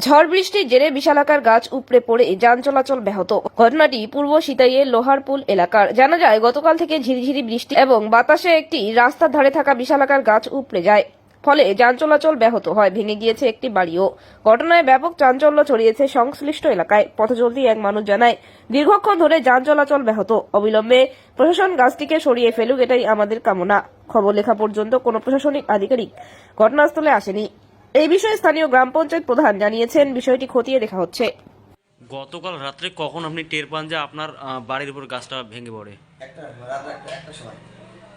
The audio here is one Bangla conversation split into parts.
ঝড় বৃষ্টির জেরে বিশালাকার গাছ উপড়ে পড়ে যান চলাচল ব্যাহত। ঘটনাটি পূর্ব সিতাইয়ের লোহারপুল এলাকার। জানা যায়, গতকাল থেকে ঝিরিঝিরি বৃষ্টি এবং বাতাসে একটি রাস্তার ধারে থাকা বিশালাকার গাছ উপড়ে যায়, ফলে যান চলাচল ব্যাহত হয়। ভেঙে গিয়েছে একটি বাড়িও। ঘটনায় ব্যাপক চাঞ্চল্য ছড়িয়েছে সংশ্লিষ্ট এলাকায়। পথচলতি এক মানুষ জানায়, দীর্ঘক্ষণ ধরে যান চলাচল ব্যাহত। অবিলম্বে প্রশাসন গাছটিকে সরিয়ে ফেলুক, এটাই আমাদের কামনা। খবর লেখা পর্যন্ত কোনো প্রশাসনিক আধিকারিক ঘটনাস্থলে আসেনি। এই বিষয়ে স্থানীয় গ্রাম পঞ্চায়েত প্রধান জানিয়েছেন, বিষয়টি খতিয়ে দেখা হচ্ছে। গতকাল রাত্রে কখন আপনি টের পান যে আপনার বাড়ির উপর গাছটা ভেঙে পড়ে? একটা সময়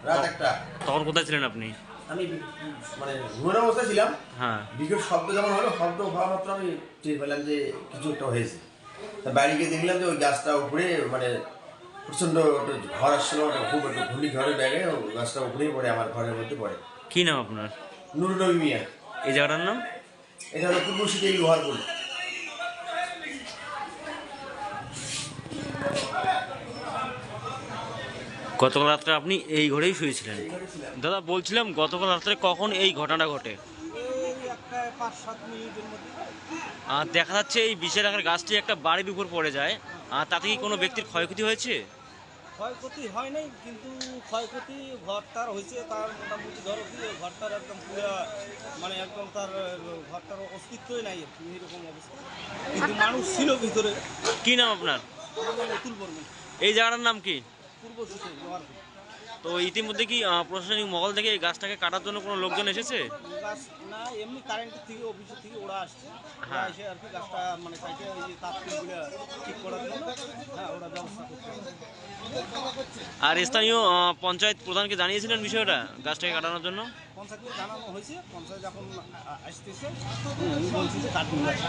রাত একটা। তখন কোথায় ছিলেন আপনি? আমি মানে ঘুমের অবস্থায় ছিলাম। হ্যাঁ। বিকট শব্দ যখন হলো, শব্দ হওয়া মাত্র আমি টের পেলাম যে কিছু একটা হয়েছে। তা বাইরে গিয়ে দেখলাম যে ওই গাছটা উপরে মানে প্রচণ্ড একটা ঝড় আসছিল, খুব একটা ঘূর্ণিঝড়ের ব্যাগে গাছটা উপরেই পড়ে আমার ঘরের মধ্যে পড়ে। কি নাম আপনার? নুরুল নবী মিয়া। এই জায়গাটার নাম? এটা হলো পূর্ব সিতাই লোহারপুল। গতকাল রাত্রে আপনি এই ঘরেই শুয়েছিলেন? দাদা, বলছিলাম গতকাল রাত্রে কখন এই ঘটনাটা ঘটে? আর দেখা যাচ্ছে এই বিশাল আকারের গাছটি একটা বাড়ির উপর পড়ে যায়। আর তাতে কি কোনো ব্যক্তির ক্ষয়ক্ষতি হয়েছে? ক্ষয়ক্ষতি হয় নাই, কিন্তু ক্ষয়ক্ষতি ঘরটার হয়েছে। তার মোটামুটি ধরো কি ঘরটার একদম পুরো মানে একদম তার ঘরটার অস্তিত্বই নাই আর কি, এইরকম অবস্থা। কিন্তু মানুষ ছিল ভিতরে। কি নাম আপনার? অতুল বর্মন। এই জায়গাটার নাম কি? পূর্ব সিতাই লোহারপুল। তো ইতিমধ্যে কি প্রশাসনিক মহল থেকে এই গাছটাকে কাটার জন্য কোনো লোকজন এসেছে? গাছ না, এমনি কারেন্টের থেকে অফিসের থেকে ওরা আসছে। ওরা হ্যাঁ। এসে আর কি গাছটা মানে সাইডে ওই যে তারগুলো ঠিক করার জন্য হ্যাঁ ওরা ব্যবস্থা করছে। আর স্থানীয় পঞ্চায়েত প্রধানকে জানিয়েছিলেন বিষয়টা, গাছটাকে কাটানোর জন্য? পঞ্চায়েতকে জানানো হয়েছে। পঞ্চায়েত যখন আসতেছে উনি বলছে যে কাটুন গাছ।